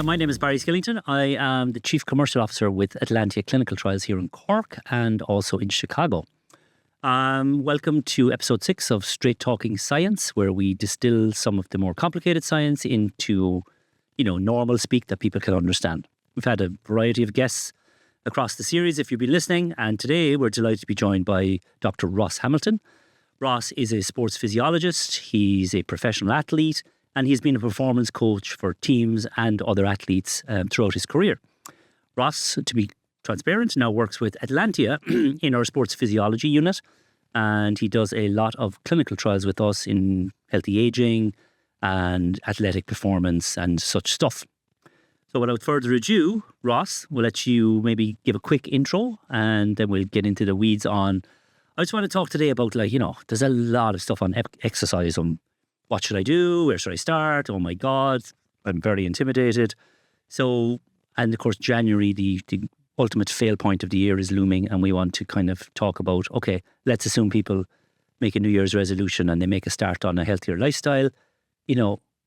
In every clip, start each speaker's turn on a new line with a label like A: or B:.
A: My name is Barry Skillington. I am the Chief Commercial Officer with Atlantia Clinical Trials here in Cork and also in Chicago. Welcome to episode 6 of Straight Talking Science, where we distill some of the more complicated science into, normal speak that people can understand. We've had a variety of guests across the series, if you've been listening, and today we're delighted to be joined by Dr. Ross Hamilton. Ross is a sports physiologist, he's a professional athlete, and he's been a performance coach for teams and other athletes throughout his career. Ross, to be transparent, now works with Atlantia in our sports physiology unit, and he does a lot of clinical trials with us in healthy aging and athletic performance and such stuff. So without further ado, Ross, we'll let you maybe give a quick intro and then we'll get into the weeds on. I just want to talk today about, there's a lot of stuff on exercise. What should I do? Where should I start? Oh my God, I'm very intimidated. So, and of course, January, the ultimate fail point of the year is looming, and we want to kind of talk about, okay, let's assume people make a New Year's resolution and they make a start on a healthier lifestyle.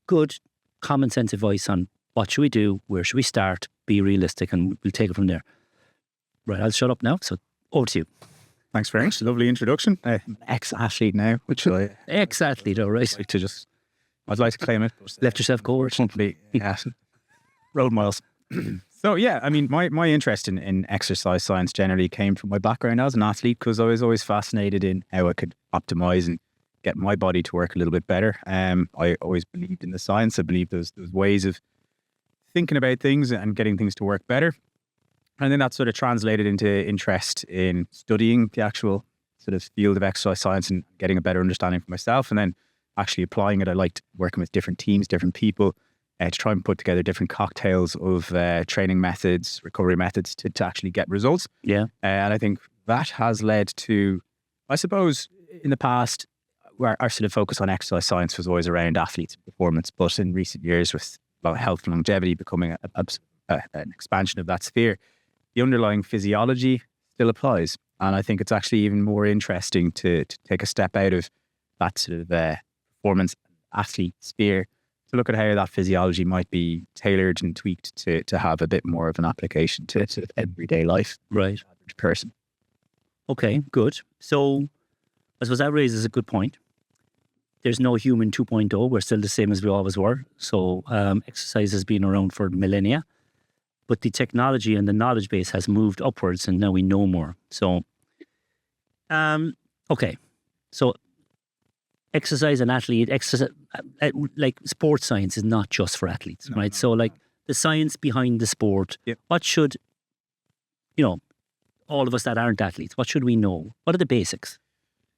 A: Good common sense advice on what should we do? Where should we start? Be realistic, and we'll take it from there. Right, I'll shut up now. So over to you.
B: Thanks very much. Lovely introduction. I'm an ex-athlete now, which I
A: ex-athlete, all right.
B: I'd like to claim it. But
A: left yourself cold.
B: Yeah, road miles. So yeah, I mean, my interest in exercise science generally came from my background as an athlete, because I was always fascinated in how I could optimize and get my body to work a little bit better. I always believed in the science. I believed there was ways of thinking about things and getting things to work better. And then that sort of translated into interest in studying the actual sort of field of exercise science and getting a better understanding for myself, and then actually applying it. I liked working with different teams, different people, to try and put together different cocktails of training methods, recovery methods to actually get results.
A: Yeah.
B: And I think that has led to, I suppose, in the past, where our sort of focus on exercise science was always around athletes and performance. But in recent years, with health and longevity becoming an expansion of that sphere, the underlying physiology still applies. And I think it's actually even more interesting to take a step out of that sort of performance athlete sphere to look at how that physiology might be tailored and tweaked to have a bit more of an application to sort of everyday life.
A: Right.
B: Average person.
A: Okay, good. So I suppose that raises a good point. There's no human 2.0. We're still the same as we always were. So exercise has been around for millennia, but the technology and the knowledge base has moved upwards, and now we know more. So, okay. So exercise and like sports science is not just for athletes, right? So like the science behind the sport, what should, all of us that aren't athletes, what should we know? What are the basics?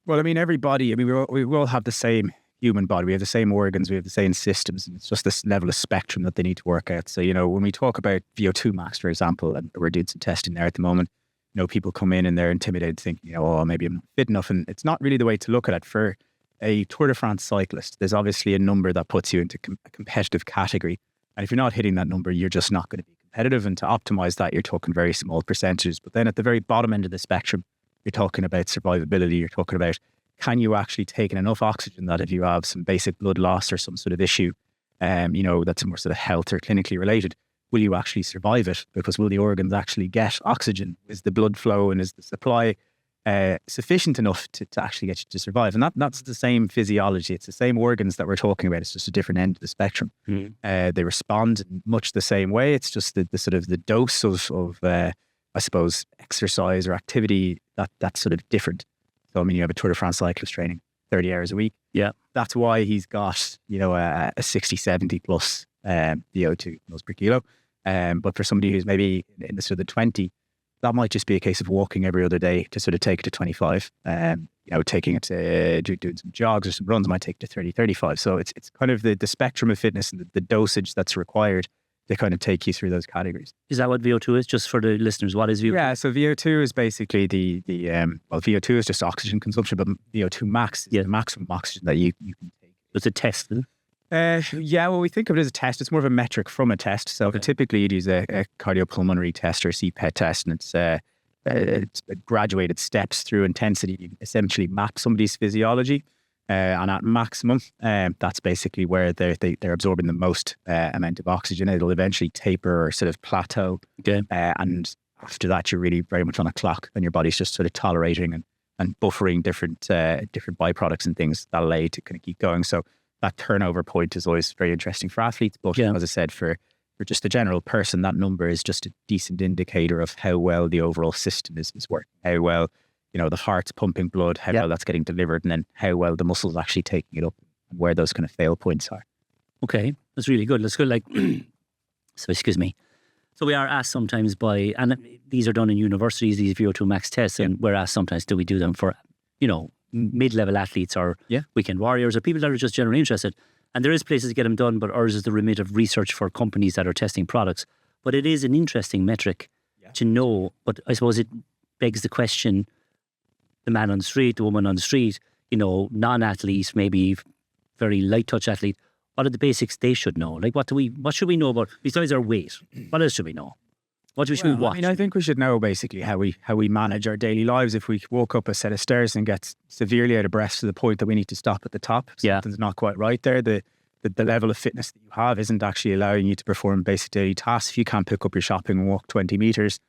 B: Well, I mean, we all have the same human body. We have the same organs. We have the same systems. And it's just this level of spectrum that they need to work out. So, when we talk about VO2 max, for example, and we're doing some testing there at the moment, people come in and they're intimidated, thinking, maybe I'm not fit enough. And it's not really the way to look at it. For a Tour de France cyclist, there's obviously a number that puts you into a competitive category. And if you're not hitting that number, you're just not going to be competitive. And to optimize that, you're talking very small percentages. But then at the very bottom end of the spectrum, you're talking about survivability. You're talking about, can you actually take in enough oxygen that if you have some basic blood loss or some sort of issue, that's more sort of health or clinically related, will you actually survive it? Because will the organs actually get oxygen? Is the blood flow and is the supply sufficient enough to actually get you to survive? And that's the same physiology. It's the same organs that we're talking about. It's just a different end of the spectrum. They respond in much the same way. It's just the sort of the dose of I suppose, exercise or activity that's sort of different. So, I mean, you have a Tour de France cyclist training 30 hours a week.
A: Yeah.
B: That's why he's got, a 60, 70 plus VO2 miles per kilo. But for somebody who's maybe in the sort of the 20, that might just be a case of walking every other day to sort of take it to 25. Taking it to doing some jogs or some runs might take it to 30, 35. So it's kind of the spectrum of fitness and the dosage that's required to kind of take you through those categories.
A: Is that what VO2 is? Just for the listeners, what is VO2?
B: Yeah, so VO2 is basically VO2 is just oxygen consumption, but VO2 max is the maximum oxygen that you can take.
A: It's a test, isn't it?
B: Well, we think of it as a test. It's more of a metric from a test. So typically you'd use a cardiopulmonary test or a CPET test, and it's graduated steps through intensity. You essentially map somebody's physiology. And at maximum, that's basically where they're absorbing the most amount of oxygen. It'll eventually taper or sort of plateau.
A: Okay.
B: And after that, you're really very much on a clock, and your body's just sort of tolerating and buffering different byproducts and things that allow you to kind of keep going. So that turnover point is always very interesting for athletes. But as I said, for just the general person, that number is just a decent indicator of how well the overall system is working, how well, the heart's pumping blood, how well that's getting delivered, and then how well the muscle's actually taking it up, and where those kind of fail points are.
A: Okay, that's really good. That's good. Like, so excuse me. So we are asked sometimes and these are done in universities, these VO2 max tests, and we're asked sometimes, do we do them for, mid-level athletes or weekend warriors or people that are just generally interested? And there is places to get them done, but ours is the remit of research for companies that are testing products. But it is an interesting metric to know. But I suppose it begs the question, the man on the street, the woman on the street, non-athlete, maybe very light touch athlete, what are the basics they should know? Like, what should we know about, besides our weight? What else should we know? What should we watch?
B: I think we should know basically how we manage our daily lives. If we walk up a set of stairs and get severely out of breath to the point that we need to stop at the top, something's not quite right there. The level of fitness that you have isn't actually allowing you to perform basic daily tasks. If you can't pick up your shopping and walk 20 meters,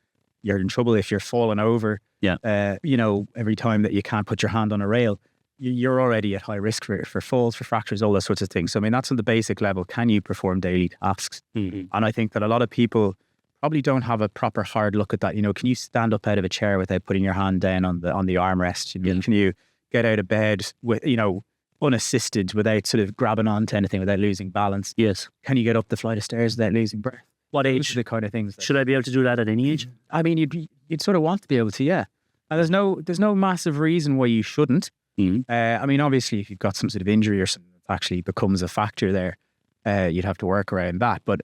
B: you're in trouble. If you're falling over, every time that you can't put your hand on a rail, you're already at high risk for falls, for fractures, all those sorts of things. So, that's on the basic level. Can you perform daily tasks? Mm-hmm. And I think that a lot of people probably don't have a proper hard look at that. Can you stand up out of a chair without putting your hand down on the armrest? Can you get out of bed with, unassisted without sort of grabbing onto anything, without losing balance?
A: Yes.
B: Can you get up the flight of stairs without losing breath?
A: What age?
B: Those are the kind of things.
A: Should I be able to do that at any age?
B: You'd sort of want to be able to, yeah. And there's no massive reason why you shouldn't. Mm-hmm. Obviously, if you've got some sort of injury or something that actually becomes a factor there, you'd have to work around that. But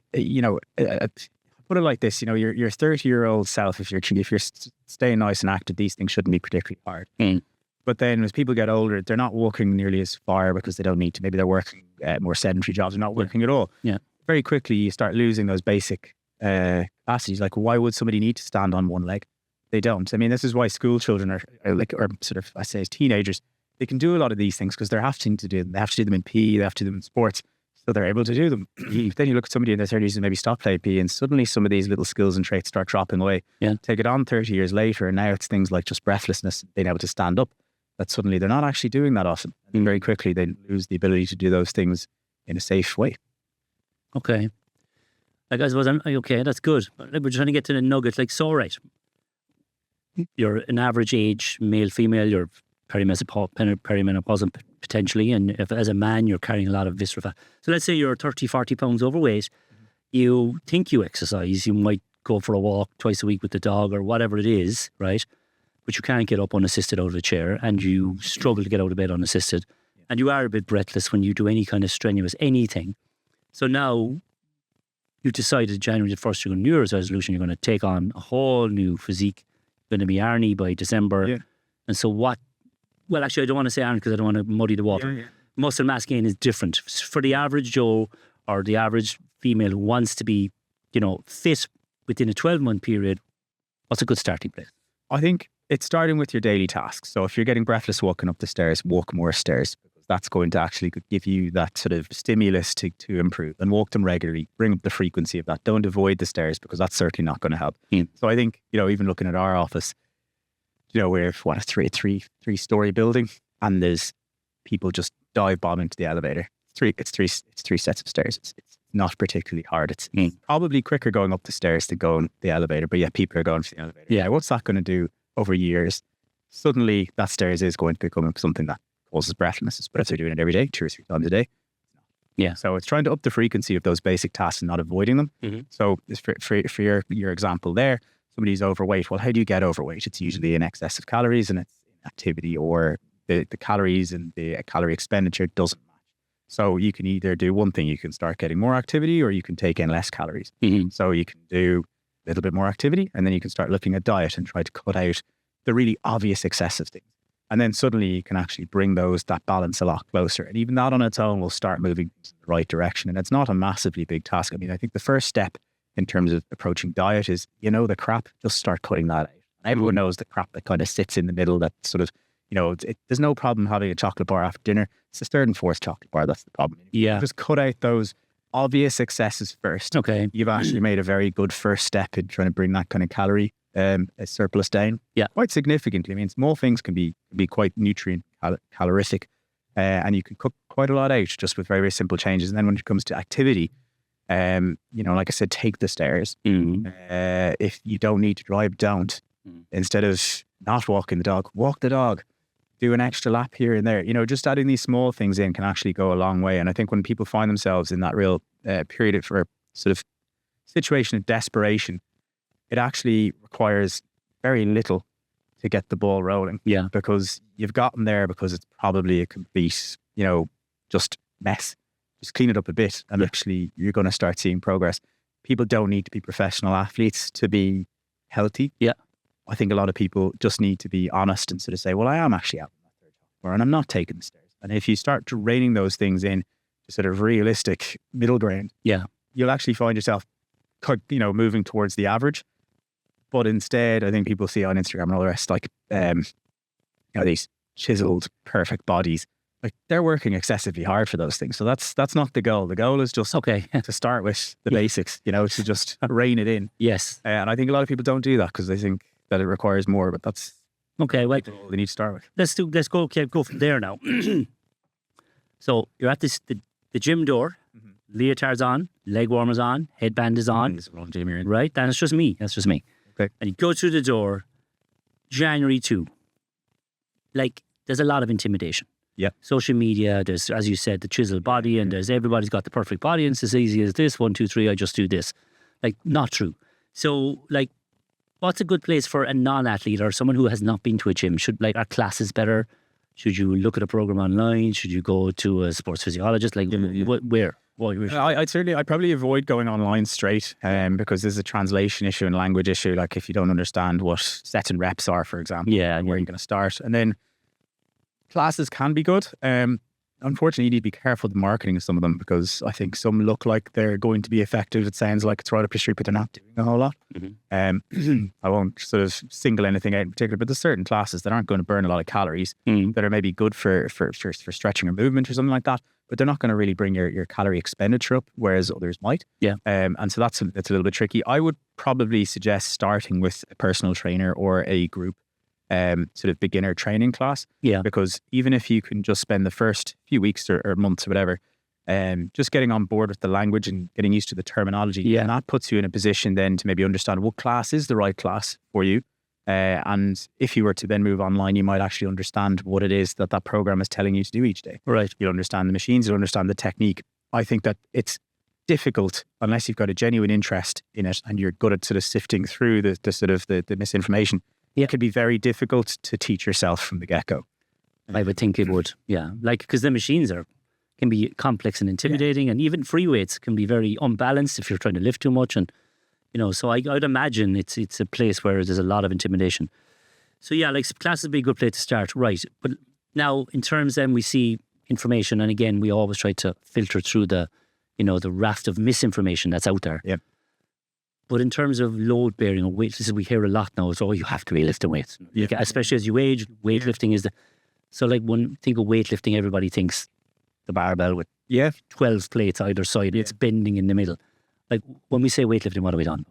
B: put it like this: your 30-year-old self, if you're staying nice and active, these things shouldn't be particularly hard. Mm. But then, as people get older, they're not walking nearly as far because they don't need to. Maybe they're working more sedentary jobs, or not working at all. Yeah. Very quickly, you start losing those basic capacities. Like, why would somebody need to stand on one leg? They don't. This is why school children are sort of, I say, as teenagers, they can do a lot of these things because they're having to do them. They have to do them in PE, they have to do them in sports, so they're able to do them. Then you look at somebody in their 30s and maybe stop playing PE, and suddenly some of these little skills and traits start dropping away. Yeah. Take it on 30 years later, and now it's things like just breathlessness, being able to stand up, that suddenly they're not actually doing that often. And very quickly they lose the ability to do those things in a safe way.
A: Okay. Like, I suppose, okay, that's good. But we're trying to get to the nuggets. Like, so, right, you're an average age, male, female, you're perimenopausal potentially, and if as a man you're carrying a lot of visceral fat. So let's say you're 30, 40 pounds overweight, you think you exercise, you might go for a walk twice a week with the dog or whatever it is, right? But you can't get up unassisted out of a chair, and you struggle to get out of bed unassisted, and you are a bit breathless when you do any kind of strenuous anything. So now you've decided January the 1st, you're going to New Year's resolution, you're going to take on a whole new physique, you're going to be Arnie by December. Yeah. And so well, actually, I don't want to say Arnie because I don't want to muddy the water. Yeah. Muscle mass gain is different. For the average Joe or the average female who wants to be, fit within a 12-month period, what's a good starting place?
B: I think it's starting with your daily tasks. So if you're getting breathless walking up the stairs, walk more stairs, because that's going to actually give you that sort of stimulus to improve, and walk them regularly. Bring up the frequency of that. Don't avoid the stairs, because that's certainly not going to help. So I think, even looking at our office, we're a three-story building, and there's people just dive bomb into the elevator. It's three sets of stairs. It's not particularly hard. It's probably quicker going up the stairs than going the elevator, but yeah, people are going for the elevator. Yeah, what's that going to do over years? Suddenly that stairs is going to become something that causes breathlessness. But if they're doing it every day, 2 or 3 times a day, yeah. So it's trying to up the frequency of those basic tasks and not avoiding them. Mm-hmm. So for your example there, somebody's overweight. Well, how do you get overweight? It's usually in excess of calories, and it's activity, or the calories and the calorie expenditure doesn't match. So you can either do one thing, you can start getting more activity, or you can take in less calories. Mm-hmm. So you can do a little bit more activity, and then you can start looking at diet and try to cut out the really obvious excessive things. And then suddenly you can actually bring that balance a lot closer. And even that on its own will start moving in the right direction. And it's not a massively big task. I mean, I think the first step in terms of approaching diet is, the crap, just start cutting that out. And everyone knows the crap that kind of sits in the middle, that sort of, there's no problem having a chocolate bar after dinner. it's the third and fourth chocolate bar. That's the problem.
A: Yeah.
B: Just cut out those obvious excesses first.
A: Okay.
B: You've actually made a very good first step in trying to bring that kind of calorie surplus down.
A: Yeah.
B: Quite significantly. I mean, small things can be quite nutrient calorific, and you can cook quite a lot out just with very, very simple changes. And then when it comes to activity, like I said, take the stairs. If you don't need to drive, don't. Instead of not walking the dog, walk the dog. Do an extra lap here and there. Just adding these small things in can actually go a long way. And I think when people find themselves in that real period for sort of situation of desperation, it actually requires very little to get the ball rolling.
A: Yeah.
B: Because you've gotten there because it's probably a complete, just mess. Just clean it up a bit and actually you're going to start seeing progress. People don't need to be professional athletes to be healthy.
A: Yeah.
B: I think a lot of people just need to be honest and sort of say, well, I am actually out in that third bar and I'm not taking the stairs. And if you start reining those things in to sort of realistic middle ground, you'll actually find yourself, moving towards the average. But instead, I think people see on Instagram and all the rest, like, these chiseled, perfect bodies. Like they're working excessively hard for those things. So that's not the goal. The goal is just to start with the basics, to just rein it in.
A: Yes.
B: And I think a lot of people don't do that because they think that it requires more, but that's
A: okay. Well,
B: all they need to start with.
A: Let's go from there now. So you're at the gym door, leotards on, leg warmers on, headband is on.
B: This wrong gym you're in.
A: Right? And it's just me. That's just me.
B: Okay.
A: And you go through the door, January 2. Like, there's a lot of intimidation.
B: Yeah.
A: Social media, there's, as you said, the chiseled body, and there's everybody's got the perfect body, and it's as easy as this, 1, 2, 3, I just do this. Like, not true. So, like, what's a good place for a non-athlete or someone who has not been to a gym? Should, like, are classes better? Should you look at a program online? Should you go to a sports physiologist? Like, where?
B: I'd probably avoid going online straight because there's a translation issue and language issue. Like if you don't understand what sets and reps are, for example, where you're going to start. And then classes can be good. Unfortunately, you need to be careful with the marketing of some of them because I think some look like they're going to be effective. It sounds like it's right up your street, but they're not doing a whole lot. I won't sort of single anything out in particular, but there's certain classes that aren't going to burn a lot of calories that are maybe good for stretching or movement or something like that, but they're not going to really bring your calorie expenditure up, whereas others might.
A: Yeah.
B: And so that's a little bit tricky. I would probably suggest starting with a personal trainer or a group sort of beginner training class.
A: Yeah.
B: Because even if you can just spend the first few weeks or months or whatever, just getting on board with the language and getting used to the terminology, and that puts you in a position then to maybe understand what class is the right class for you. And if you were to then move online, you might actually understand what it is that program is telling you to do each day.
A: Right.
B: You'll understand the machines, you'll understand the technique. I think that it's difficult unless you've got a genuine interest in it and you're good at sort of sifting through the sort of the misinformation. It can be very difficult to teach yourself from the get-go.
A: I would think it would, yeah. Like, because the machines can be complex and intimidating, and even free weights can be very unbalanced if you're trying to lift too much. And, so I'd imagine it's a place where there's a lot of intimidation. So yeah, like classes would be a good place to start, right? But now in terms then we see information, and again, we always try to filter through the raft of misinformation that's out there.
B: Yeah.
A: But in terms of load bearing or weight, this is we hear a lot now. So you have to be lifting weights, especially as you age. Weightlifting is so like when you think of weightlifting, everybody thinks the barbell with 12 plates either side. It's bending in the middle. Like when we say weightlifting, what are we done?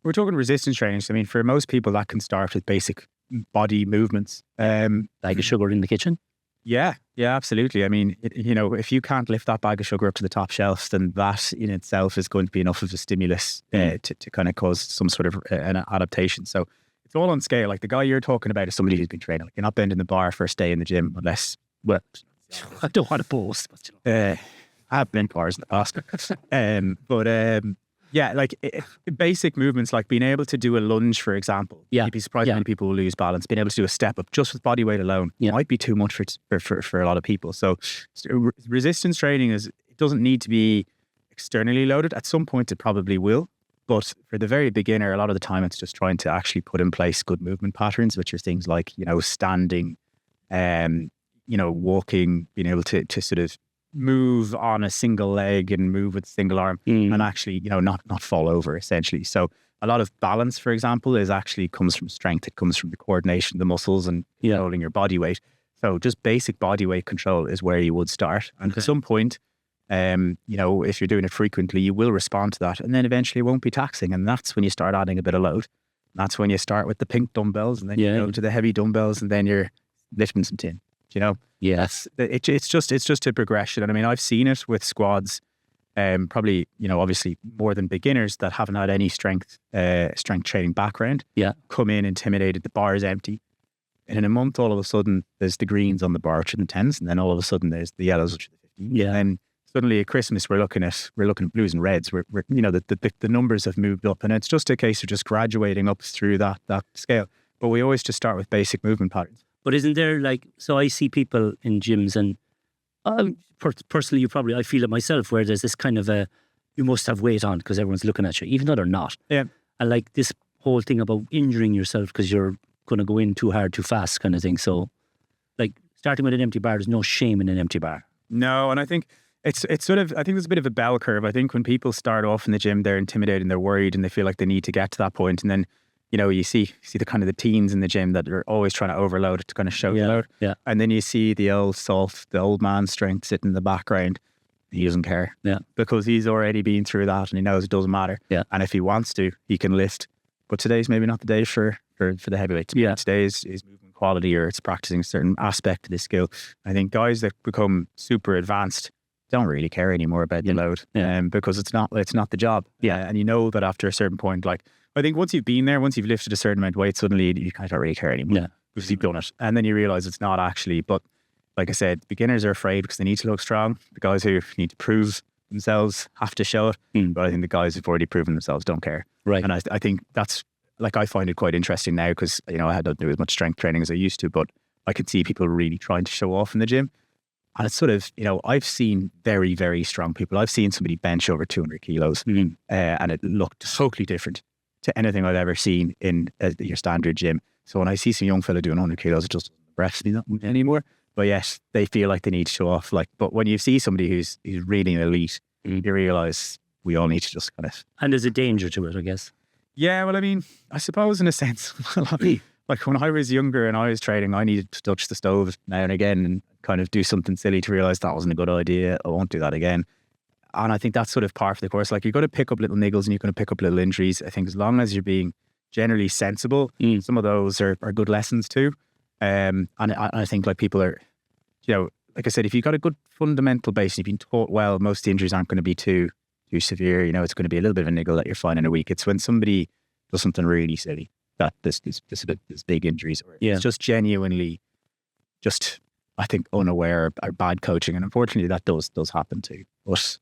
B: We're talking resistance training. So, I mean, for most people, that can start with basic body movements,
A: like a sugar in the kitchen.
B: Yeah, absolutely. I mean, if you can't lift that bag of sugar up to the top shelf, then that in itself is going to be enough of a stimulus to kind of cause some sort of an adaptation. So it's all on scale. Like the guy you're talking about is somebody who's been training. Like you're not bending the bar first day in the gym unless, well,
A: I don't want to boast.
B: I have bent bars in the past. Basic movements like being able to do a lunge, for example. You'd be surprised how many people will lose balance. Being able to do a step up just with body weight alone might be too much for a lot of people. So resistance training it doesn't need to be externally loaded. At some point it probably will. But for the very beginner, a lot of the time it's just trying to actually put in place good movement patterns, which are things like, standing, walking, being able to sort of move on a single leg and move with a single arm and actually, not fall over essentially. So a lot of balance, for example, comes from strength. It comes from the coordination of the muscles and holding your body weight. So just basic body weight control is where you would start. And at some point, if you're doing it frequently, you will respond to that. And then eventually it won't be taxing. And that's when you start adding a bit of load. And that's when you start with the pink dumbbells, and then you go to the heavy dumbbells, and then you're lifting some tin.
A: Yes.
B: It's just a progression. And I mean, I've seen it with squads, probably, obviously more than beginners that haven't had any strength training background.
A: Yeah.
B: Come in intimidated, the bar is empty. And in a month, all of a sudden, there's the greens on the bar, which are the 10s, and then all of a sudden, there's the yellows, which are the 15s.
A: Yeah.
B: And then suddenly at Christmas, we're looking at blues and reds. We're the numbers have moved up, and it's just a case of just graduating up through that scale. But we always just start with basic movement patterns.
A: But isn't there so I see people in gyms, and personally, I feel it myself, where there's this kind of you must have weight on because everyone's looking at you, even though they're not.
B: Yeah.
A: And like this whole thing about injuring yourself because you're going to go in too hard, too fast kind of thing. So like starting with an empty bar, there's no shame in an empty bar.
B: No, and I think it's sort of, I think there's a bit of a bell curve. I think when people start off in the gym, they're intimidated and they're worried and they feel like they need to get to that point. And then, you see the kind of the teens in the gym that are always trying to overload it to kind of shout it out.
A: Yeah.
B: And then you see the old man strength sitting in the background. He doesn't care.
A: Yeah.
B: Because he's already been through that and he knows it doesn't matter.
A: Yeah.
B: And if he wants to, he can lift. But today's maybe not the day for the heavyweight.
A: Yeah.
B: Today is movement quality, or it's practicing a certain aspect of the skill. I think guys that become super advanced don't really care anymore about the load, because it's not the job.
A: Yeah.
B: And you know that after a certain point, like I think once you've been there, once you've lifted a certain amount of weight, suddenly you kind of don't really care anymore.
A: Yeah.
B: Because you've done it, and then you realize it's not actually. But like I said, beginners are afraid because they need to look strong. The guys who need to prove themselves have to show it. But I think the guys who've already proven themselves don't care.
A: Right.
B: And I think that's, like, I find it quite interesting now because, I don't do as much strength training as I used to, but I can see people really trying to show off in the gym. And it's sort of, I've seen very, very strong people. I've seen somebody bench over 200 kilos and it looked totally different to anything I've ever seen in your standard gym. So when I see some young fella doing 100 kilos, it just doesn't impress me that much anymore. But yes, they feel like they need to show off. But when you see somebody who's really an elite, you realise we all need to just kind of...
A: And there's a danger to it, I guess.
B: Yeah, well, I mean, I suppose in a sense, like when I was younger and I was training, I needed to touch the stove now and again and kind of do something silly to realise that wasn't a good idea. I won't do that again. And I think that's sort of par for the course. Like, you're going to pick up little niggles and you're going to pick up little injuries. I think as long as you're being generally sensible, some of those are good lessons too. And I think like people are, like I said, if you've got a good fundamental base and you've been taught well, most of the injuries aren't going to be too severe. It's going to be a little bit of a niggle that you're fine in a week. It's when somebody does something really silly that there's big injuries, or it's just genuinely just, I think, unaware or bad coaching. And unfortunately that does happen too. But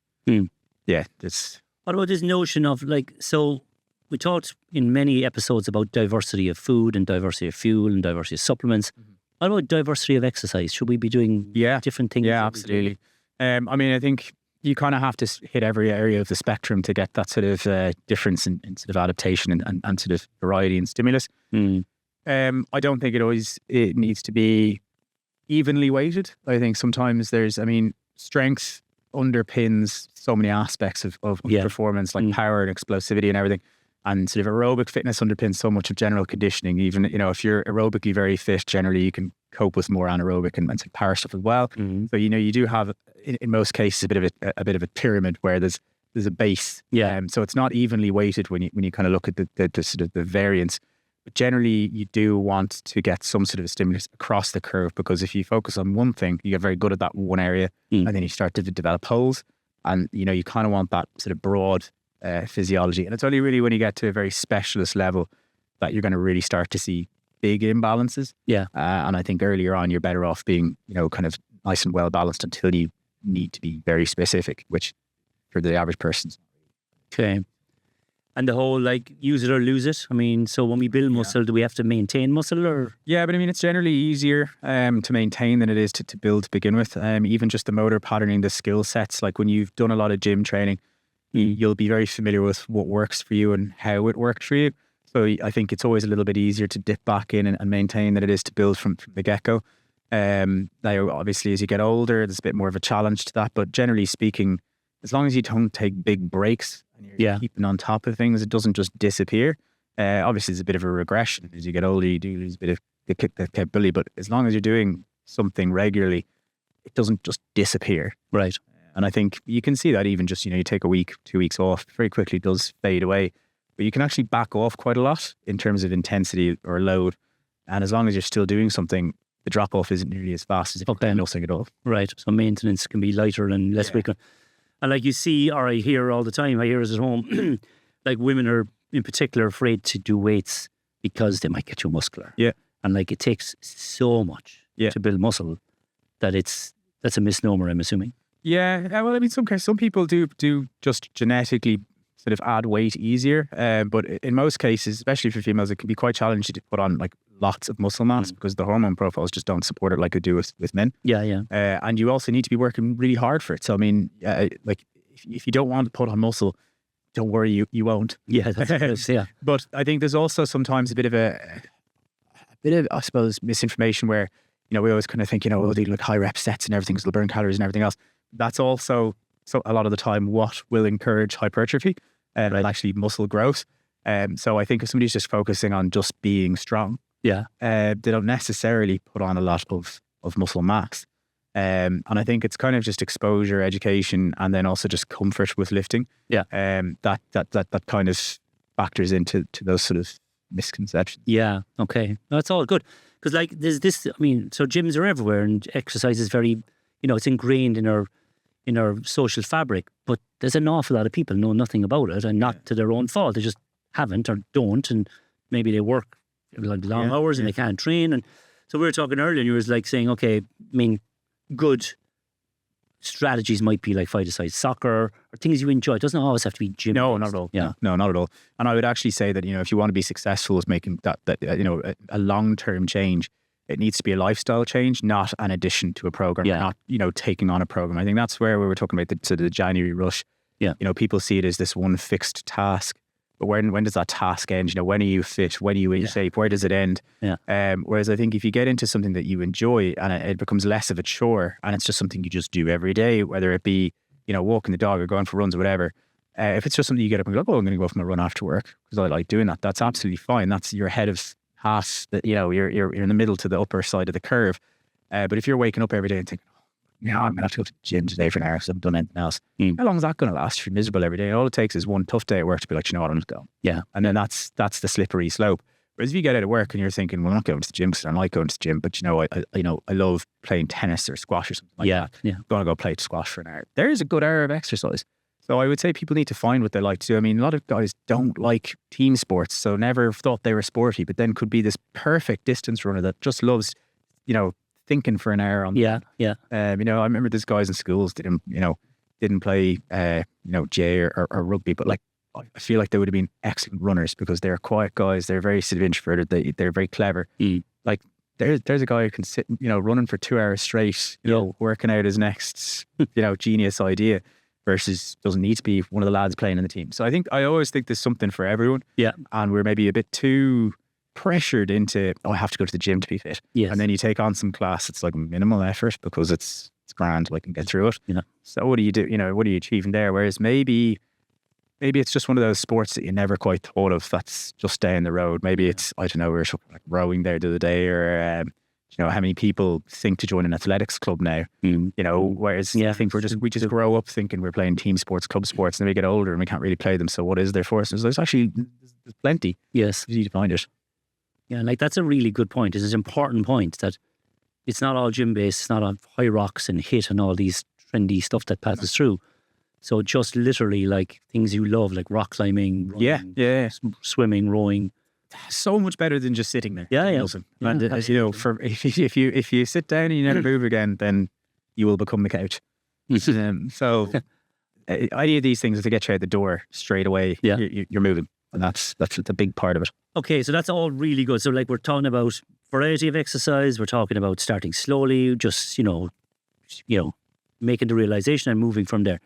B: yeah, it's...
A: What about this notion of so we talked in many episodes about diversity of food and diversity of fuel and diversity of supplements. What about diversity of exercise? Should we be doing different things?
B: Yeah, absolutely. I mean, I think you kind of have to hit every area of the spectrum to get that sort of difference in sort of adaptation and sort of variety and stimulus. I don't think it needs to be evenly weighted. I think sometimes strength underpins so many aspects of performance, like power and explosivity and everything. And sort of aerobic fitness underpins so much of general conditioning. Even, if you're aerobically very fit, generally you can cope with more anaerobic and sort of power stuff as well. So, you do have, in most cases, a bit of a pyramid where there's a base. So it's not evenly weighted when you kind of look at the sort of the variance. But generally, you do want to get some sort of a stimulus across the curve, because if you focus on one thing, you get very good at that one area, and then you start to develop holes. And, you kind of want that sort of broad physiology. And it's only really when you get to a very specialist level that you're going to really start to see big imbalances. And I think earlier on, you're better off being, kind of nice and well balanced until you need to be very specific, which for the average person.
A: Okay. And the whole use it or lose it. I mean, so when we build muscle, do we have to maintain muscle or?
B: Yeah, but I mean, it's generally easier to maintain than it is to build to begin with. Even just the motor patterning, the skill sets, like when you've done a lot of gym training, you'll be very familiar with what works for you and how it worked for you. So I think it's always a little bit easier to dip back in and maintain than it is to build from the get-go. Now, obviously, as you get older, there's a bit more of a challenge to that. But generally speaking, as long as you don't take big breaks and you're keeping on top of things, it doesn't just disappear. Obviously, it's a bit of a regression. As you get older, you do lose a bit of the capability. But as long as you're doing something regularly, it doesn't just disappear.
A: Right.
B: And I think you can see that even just, you take a week, 2 weeks off, very quickly does fade away. But you can actually back off quite a lot in terms of intensity or load. And as long as you're still doing something, the drop off isn't nearly as fast as if you're doing nothing at all.
A: Right. So maintenance can be lighter and less frequent. And like you see, or I hear all the time, I hear us at home, like women are in particular afraid to do weights because they might get too muscular.
B: Yeah.
A: And like it takes so much to build muscle that that's a misnomer, I'm assuming.
B: Yeah, well, I mean, some people do just genetically sort of add weight easier, but in most cases, especially for females, it can be quite challenging to put on like lots of muscle mass because the hormone profiles just don't support it like they do with men.
A: Yeah.
B: And you also need to be working really hard for it. So I mean, like if you don't want to put on muscle, don't worry, you won't.
A: Yeah, that's yeah.
B: But I think there's also sometimes a bit of I suppose misinformation where we always kind of think we'll do like high rep sets and everything because they'll burn calories and everything else. That's also a lot of the time what will encourage hypertrophy and actually muscle growth. So I think if somebody's just focusing on just being strong, they don't necessarily put on a lot of muscle mass. And I think it's kind of just exposure, education, and then also just comfort with lifting.
A: Yeah.
B: That kind of factors into those sort of misconceptions.
A: Yeah. Okay. No, it's all good because like there's this. I mean, so gyms are everywhere, and exercise is very, it's ingrained in our social fabric. But there's an awful lot of people know nothing about it, and not to their own fault. They just haven't or don't, and maybe they work like long hours and they can't train. And so we were talking earlier, and you was like saying, okay, I mean, good strategies might be like five-a-side soccer or things you enjoy. It doesn't always have to be gym.
B: No, not at all.
A: Yeah.
B: No, not at all. And I would actually say that, if you want to be successful with making that a long-term change, it needs to be a lifestyle change, not an addition to a program, not, taking on a program. I think that's where we were talking about the January rush.
A: Yeah.
B: People see it as this one fixed task. But when does that task end? When are you fit? When are you in shape? Where does it end?
A: Yeah.
B: Whereas I think if you get into something that you enjoy and it becomes less of a chore and it's just something you just do every day, whether it be, walking the dog or going for runs or whatever, if it's just something you get up and go, I'm going to go for my run after work because I like doing that, that's absolutely fine. That's you're ahead of half, that you're in the middle to the upper side of the curve. But if you're waking up every day and thinking, I'm going to have to go to the gym today for an hour because I haven't done anything else. How long is that going to last? If you're miserable every day, all it takes is one tough day at work to be like, I'm going to go.
A: Yeah.
B: And then that's the slippery slope. Whereas if you get out of work and you're thinking, well, I'm not going to the gym because I don't like going to the gym, but I love playing tennis or squash or something like that.
A: Yeah.
B: I'm going to go play squash for an hour. There's a good hour of exercise. So I would say people need to find what they like to do. I mean, a lot of guys don't like team sports, so never thought they were sporty, but then could be this perfect distance runner that just loves, thinking for an hour on.
A: Yeah.
B: I remember these guys in schools didn't play, J or rugby, but like I feel like they would have been excellent runners because they're quiet guys. They're very sort of introverted. They're very clever. Like there's a guy who can sit, running for 2 hours straight, working out his next, genius idea versus doesn't need to be one of the lads playing in the team. So I always think there's something for everyone. Yeah. And we're maybe a bit too pressured into, I have to go to the gym to be fit.
A: Yes.
B: And then you take on some class, it's like minimal effort because it's grand, I can get through it. So what do you do? What are you achieving there? Whereas maybe it's just one of those sports that you never quite thought of that's just down the road. Maybe it's, I don't know, we were like rowing there the other day, or how many people think to join an athletics club now? Whereas I think we just grow up thinking we're playing team sports, club sports, and then we get older and we can't really play them. So what is there for us? There's actually plenty.
A: Yes.
B: You need to find it.
A: Yeah, like that's a really good point. It's an important point that it's not all gym based. It's not on high rocks and HIIT and all these trendy stuff that passes through. So just literally like things you love, like rock climbing, running, swimming, rowing.
B: So much better than just sitting there.
A: Yeah.
B: And as you know, if you sit down and you never move again, then you will become the couch. So any of these things, if they get you out the door straight away, you're moving. And that's the big part of it.
A: Okay, so that's all really good. So like we're talking about variety of exercise. We're talking about starting slowly, just, making the realization and moving from there.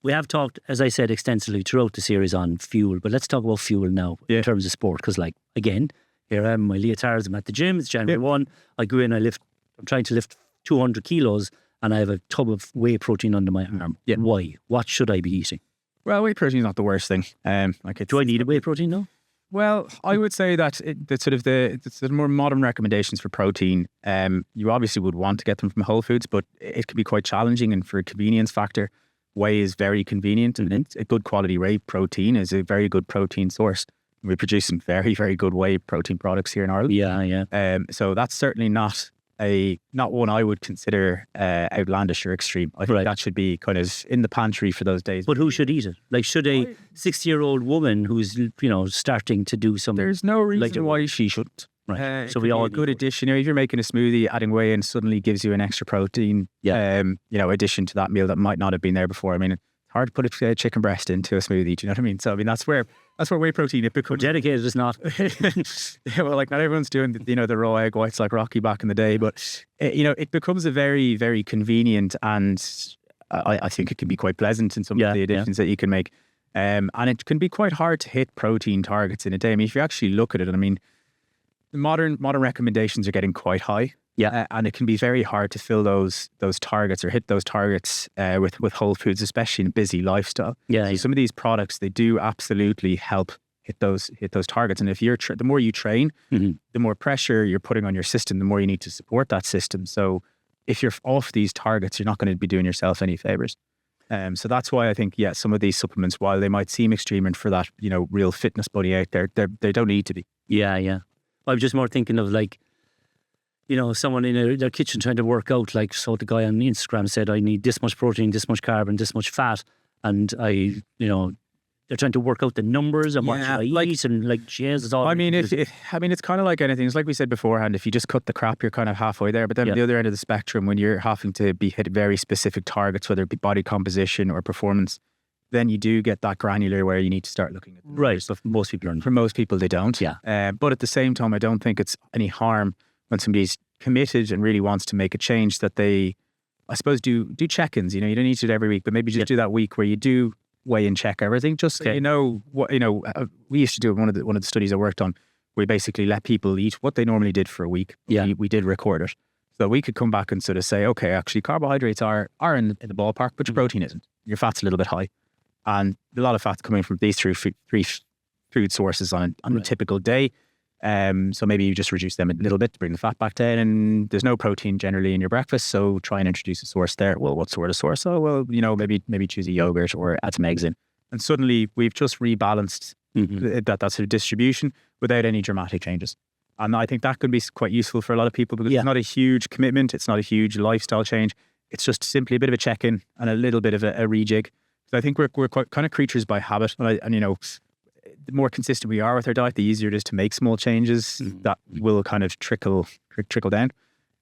A: We have talked, as I said, extensively throughout the series on fuel, but let's talk about fuel now in terms of sport. Because like, again, here I am, my leotards, I'm at the gym, it's January 1. I go in, I'm trying to lift 200 kilos and I have a tub of whey protein under my arm. Yeah. Why? What should I be eating?
B: Well, whey protein is not the worst thing.
A: Do I need a whey protein now?
B: Well, I would say that the more modern recommendations for protein, you obviously would want to get them from whole foods, but it can be quite challenging. And for a convenience factor, whey is very convenient, and it's a good quality whey protein is a very good protein source. We produce some very, very good whey protein products here in Ireland.
A: Yeah.
B: So that's certainly not one I would consider outlandish or extreme. I think that should be kind of in the pantry for those days.
A: But who should eat it? Like, should a 60-year-old woman who's starting to do some?
B: There's no reason why she shouldn't.
A: Right.
B: So we all a good addition. If you're making a smoothie, adding whey in suddenly gives you an extra protein. Addition to that meal that might not have been there before. I mean, it's hard to put a chicken breast into a smoothie. Do you know what I mean? So I mean, that's where whey protein it becomes.
A: Dedicated is not.
B: Well, like not everyone's doing the raw egg whites like Rocky back in the day, but it becomes a very, very convenient, and I think it can be quite pleasant in some of the additions that you can make. And it can be quite hard to hit protein targets in a day. I mean, if you actually look at it, I mean, the modern recommendations are getting quite high. Yeah, and it can be very hard to fill those targets or hit those targets with whole foods, especially in a busy lifestyle.
A: Yeah,
B: so some of these products, they do absolutely help hit those targets. And if the more you train, the more pressure you're putting on your system, the more you need to support that system. So if you're off these targets, you're not going to be doing yourself any favors. So that's why I think some of these supplements, while they might seem extreme and for that real fitness buddy out there, they don't need to be.
A: Yeah. I'm just more thinking of like, someone in their kitchen trying to work out, like, so the guy on Instagram said, I need this much protein, this much carb, and this much fat. And they're trying to work out the numbers and what should I eat, and like, jeez, it's all.
B: I mean, it's kind of like anything. It's like we said beforehand, if you just cut the crap, you're kind of halfway there. But then at the other end of the spectrum, when you're having to be hit very specific targets, whether it be body composition or performance, then you do get that granular where you need to start looking at.
A: Right, but most people aren't.
B: For most people, they don't.
A: Yeah.
B: But at the same time, I don't think it's any harm when somebody's committed and really wants to make a change that they, I suppose, do check-ins. You don't need to do it every week, but maybe just do that week where you do weigh and check everything. Just so we used to do one of the studies I worked on. We basically let people eat what they normally did for a week.
A: Yeah.
B: We did record it. So we could come back and sort of say, okay, actually carbohydrates are in the ballpark, but your protein isn't. Your fat's a little bit high. And a lot of fat's coming from these three food sources on a typical day. So maybe you just reduce them a little bit to bring the fat back down, and there's no protein generally in your breakfast. So try and introduce a source there. Well, what sort of source? Oh, well, maybe choose a yogurt or add some eggs in. And suddenly we've just rebalanced that sort of distribution without any dramatic changes. And I think that could be quite useful for a lot of people because it's not a huge commitment. It's not a huge lifestyle change. It's just simply a bit of a check-in and a little bit of a rejig. So I think we're quite kind of creatures by habit. And the more consistent we are with our diet, the easier it is to make small changes that will kind of trickle down.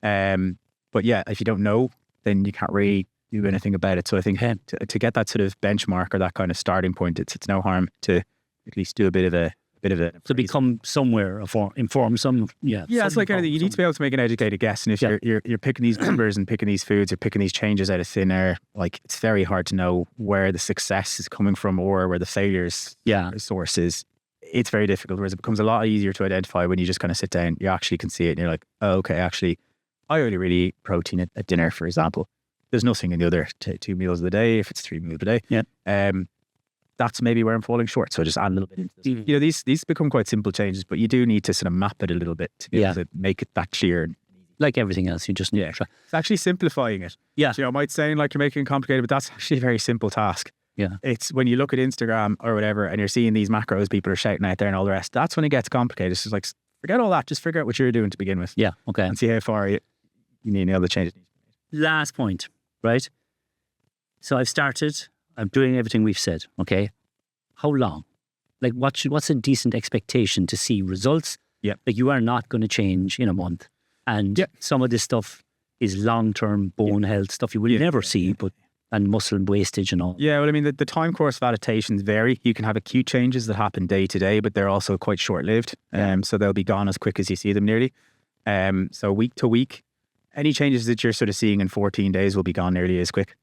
B: But yeah, if you don't know, then you can't really do anything about it. So I think to get that sort of benchmark or that kind of starting point, it's no harm to at least do a bit of a.
A: To become somewhere informed.
B: It's like anything. You need to be able to make an educated guess. And if you're picking these numbers and picking these foods or picking these changes out of thin air, like it's very hard to know where the success is coming from or where the failures source is. It's very difficult. Whereas it becomes a lot easier to identify when you just kind of sit down. You actually can see it, and you're like, oh, okay, actually, I only really eat protein at dinner, for example. There's nothing in the other 2 meals of the day. If it's 3 meals a day, that's maybe where I'm falling short. So just add a little bit into this. These become quite simple changes, but you do need to sort of map it a little bit to be able to make it that clear.
A: Like everything else, you just need to try.
B: It's actually simplifying it.
A: Yeah.
B: It might sound like you're making it complicated, but that's actually a very simple task.
A: Yeah.
B: It's when you look at Instagram or whatever and you're seeing these macros people are shouting out there and all the rest, that's when it gets complicated. It's just like, forget all that. Just figure out what you're doing to begin with.
A: Yeah. Okay.
B: And see how far you need any other changes.
A: Last point, right? So I'm doing everything we've said, okay? How long? Like, what's a decent expectation to see results?
B: Yeah.
A: Like, you are not going to change in a month. And some of this stuff is long-term bone health stuff you will never see, and muscle wastage and all. Yeah,
B: well, I mean, the time course of adaptations vary. You can have acute changes that happen day to day, but they're also quite short-lived. So they'll be gone as quick as you see them nearly. So week to week, any changes that you're sort of seeing in 14 days will be gone nearly as quick.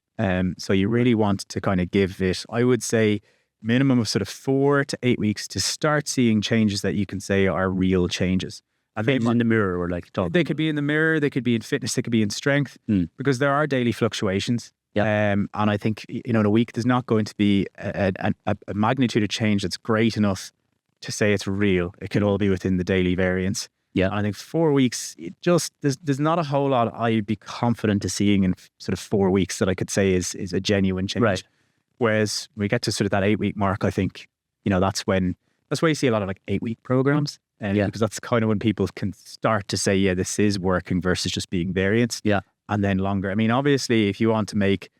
B: So you really want to kind of give it, I would say, minimum of sort of 4 to 8 weeks to start seeing changes that you can say are real changes.
A: And maybe in the mirror, or like talking.
B: They could be in the mirror, they could be in fitness, they could be in strength, because there are daily fluctuations.
A: Yeah.
B: And I think in a week there's not going to be a magnitude of change that's great enough to say it's real. It can all be within the daily variance.
A: Yeah.
B: And I think 4 weeks, there's not a whole lot I'd be confident to seeing in sort of 4 weeks that I could say is a genuine change.
A: Right.
B: Whereas when we get to sort of that 8 week mark, I think, that's where you see a lot of like 8 week programs. Because that's kind of when people can start to say, yeah, this is working versus just being variance.
A: Yeah.
B: And then longer. I mean, obviously, if you want to make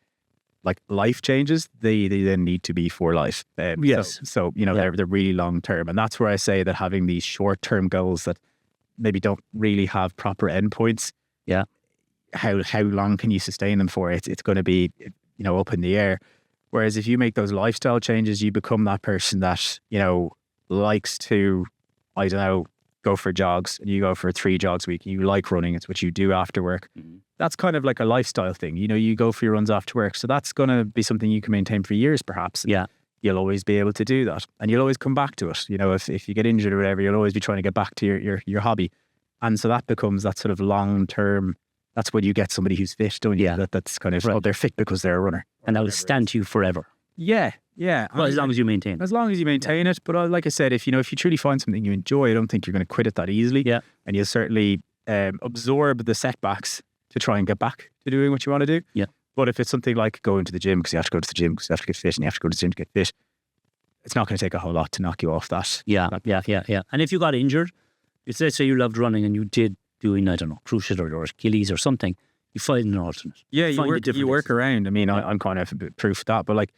B: like life changes, they then need to be for life.
A: Yes.
B: So they're really long term. And that's where I say that having these short term goals that maybe don't really have proper endpoints.
A: Yeah.
B: How long can you sustain them for? It's going to be, up in the air. Whereas if you make those lifestyle changes, you become that person that, likes to, I don't know, go for jogs, and you go for 3 jogs a week, and you like running, it's what you do after work. Mm-hmm. That's kind of like a lifestyle thing. You go for your runs after work. So that's going to be something you can maintain for years, perhaps.
A: Yeah.
B: You'll always be able to do that. And you'll always come back to it. If you get injured or whatever, you'll always be trying to get back to your hobby. And so that becomes that sort of long term. That's when you get somebody who's fit, don't you?
A: Yeah.
B: That's kind of, they're fit because they're a runner.
A: And that will stand to you forever.
B: Yeah. Yeah.
A: Well, as long as you maintain it.
B: As long as you maintain it. But like I said, if you truly find something you enjoy, I don't think you're going to quit it that easily.
A: Yeah.
B: And you'll certainly absorb the setbacks to try and get back to doing what you want to do.
A: Yeah.
B: But if it's something like going to the gym because you have to go to the gym because you have to get fit and you have to go to the gym to get fit, it's not going to take a whole lot to knock you off that.
A: Yeah. And if you got injured, let's say you loved running and you did doing, I don't know, cruciate or Achilles or something, you find an alternate.
B: Yeah, you work around. I mean, I'm kind of proof of that. But like,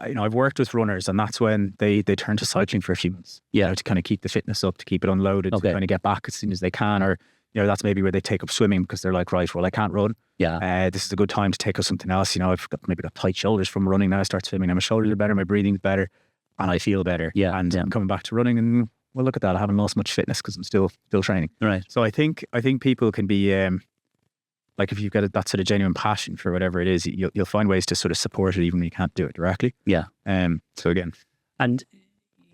B: I've worked with runners, and that's when they turn to cycling for a few months.
A: Yeah,
B: to kind of keep the fitness up, to keep it unloaded, to kind of get back as soon as they can. Or that's maybe where they take up swimming because they're like, right, well, I can't run.
A: Yeah,
B: this is a good time to take up something else. I've got tight shoulders from running. Now I start swimming, and my shoulders are better, my breathing's better, and I feel better.
A: Yeah,
B: and I'm coming back to running, and well, look at that. I haven't lost much fitness because I'm still training.
A: Right.
B: So I think people can be. Like if you've got that sort of genuine passion for whatever it is, you'll find ways to sort of support it even when you can't do it directly.
A: Yeah.
B: So again.
A: And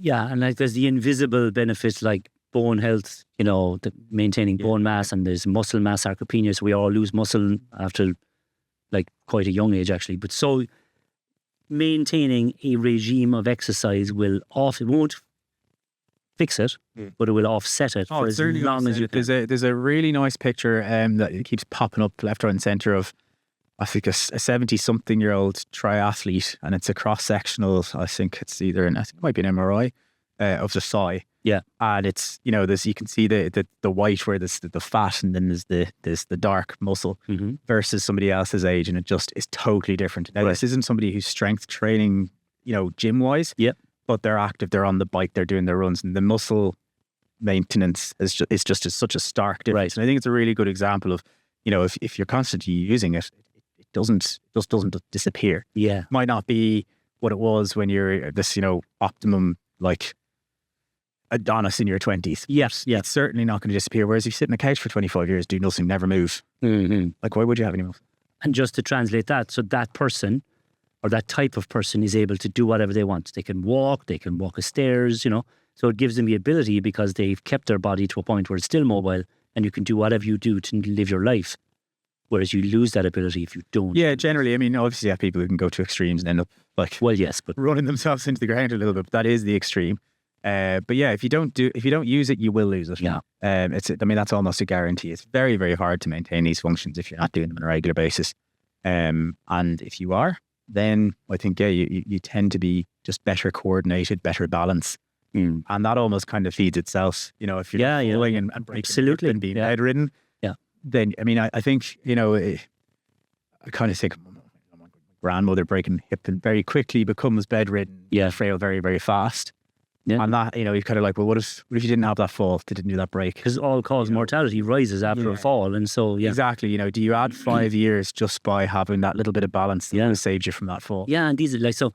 A: like there's the invisible benefits like bone health, the maintaining bone mass, and there's muscle mass sarcopenia. So we all lose muscle after like quite a young age actually. But so maintaining a regime of exercise it won't fix it, but it will offset it for as long as you can.
B: There's a really nice picture that it keeps popping up left, right and centre of, I think, a 70-something-year-old triathlete, and it's a cross-sectional, I think it might be an MRI of the thigh.
A: Yeah.
B: And it's, you can see the white where there's the fat, and then there's the dark muscle versus somebody else's age, and it just is totally different. Now, this isn't somebody who's strength training, gym-wise.
A: Yeah.
B: But they're active, they're on the bike, they're doing their runs, and the muscle maintenance is just such a stark difference.
A: Right.
B: And I think it's a really good example of, if you're constantly using it, it doesn't disappear.
A: Yeah.
B: It might not be what it was when you're this, optimum, like Adonis in your 20s.
A: Yes.
B: It's certainly not going to disappear. Whereas if you sit on a couch for 25 years, do nothing, never move.
A: Mm-hmm.
B: Like, why would you have any muscle?
A: And just to translate that, so that person or that type of person is able to do whatever they want. They can walk a stairs, So it gives them the ability because they've kept their body to a point where it's still mobile and you can do whatever you do to live your life. Whereas you lose that ability if you don't.
B: Yeah, generally. I mean, obviously you have people who can go to extremes and end up like
A: but
B: running themselves into the ground a little bit. But that is the extreme. But yeah, if you don't use it, you will lose it.
A: Yeah.
B: That's almost a guarantee. It's very, very hard to maintain these functions if you're not doing them on a regular basis. And if you are, then I think, you tend to be just better coordinated, better balance. And that almost kind of feeds itself, if you're falling and breaking
A: absolutely
B: and being bedridden. Yeah. Then, I think, I kind of think my grandmother breaking hip and very quickly becomes bedridden, frail very, very fast. Yeah. And that, you're kind of like, well, what if you didn't have that fall, didn't do that break?
A: Because all-cause mortality rises after a fall. And so,
B: Exactly. Do you add 5 years just by having that little bit of balance that saved you from that fall?
A: Yeah, and these are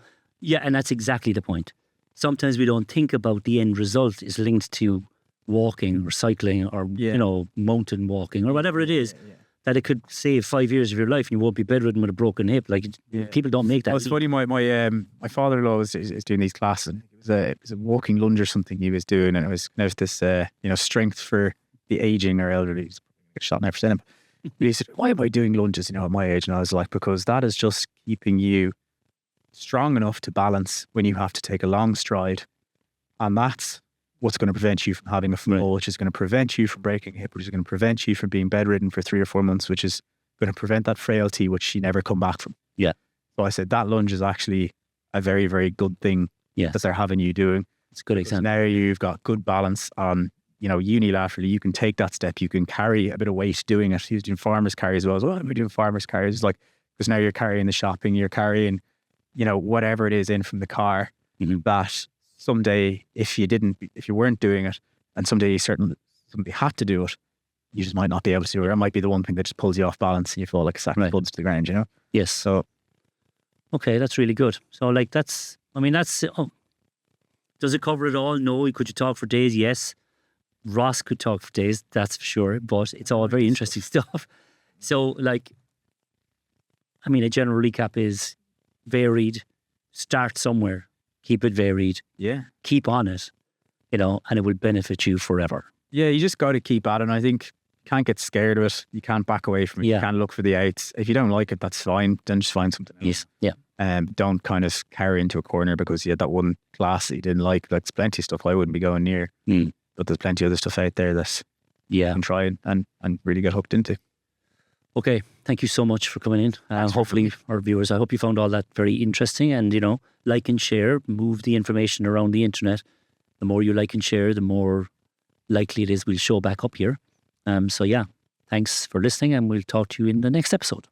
A: and that's exactly the point. Sometimes we don't think about the end result is linked to walking or cycling or, mountain walking or whatever it is. That it could save 5 years of your life and you won't be bedridden with a broken hip. Like, people don't make that.
B: Well, it's funny, my father-in-law is doing these classes. It was a walking lunge or something he was doing, and it was this strength for the aging or elderly. He's shot now for saying it. But he said, why am I doing lunges, at my age? And I was like, because that is just keeping you strong enough to balance when you have to take a long stride. And that's what's going to prevent you from having a fall, which is going to prevent you from breaking a hip, which is going to prevent you from being bedridden for 3 or 4 months, which is going to prevent that frailty, which she never come back from.
A: Yeah.
B: So I said that lunge is actually a very, very good thing that they're having you doing.
A: It's a good example.
B: Now you've got good balance on, unilaterally, you can take that step, you can carry a bit of weight doing it. He's doing farmer's carry as well. I'm doing farmer's carry. It's because now you're carrying the shopping, you're carrying, whatever it is in from the car, that someday, if you weren't doing it, and someday somebody had to do it, you just might not be able to do it. It might be the one thing that just pulls you off balance and you fall like a sack of buds to the ground,
A: Yes.
B: So.
A: Okay, that's really good. So does it cover it all? No. Could you talk for days? Yes. Ross could talk for days, that's for sure. But it's all very interesting stuff. So a general recap is varied, start somewhere, keep it varied.
B: Yeah.
A: Keep on it, and it will benefit you forever.
B: Yeah, you just got to keep at it. And I think you can't get scared of it. You can't back away from it. You can't look for the outs. If you don't like it, that's fine. Then just find something else.
A: Yes. Yeah.
B: Don't kind of carry into a corner because you had that one class that you didn't like. There's plenty of stuff I wouldn't be going near. But there's plenty of other stuff out there that you can try and really get hooked into.
A: Okay. Thank you so much for coming in. Hopefully our viewers, I hope you found all that very interesting, and, like and share, move the information around the internet. The more you like and share, the more likely it is we'll show back up here. So yeah, thanks for listening, and we'll talk to you in the next episode.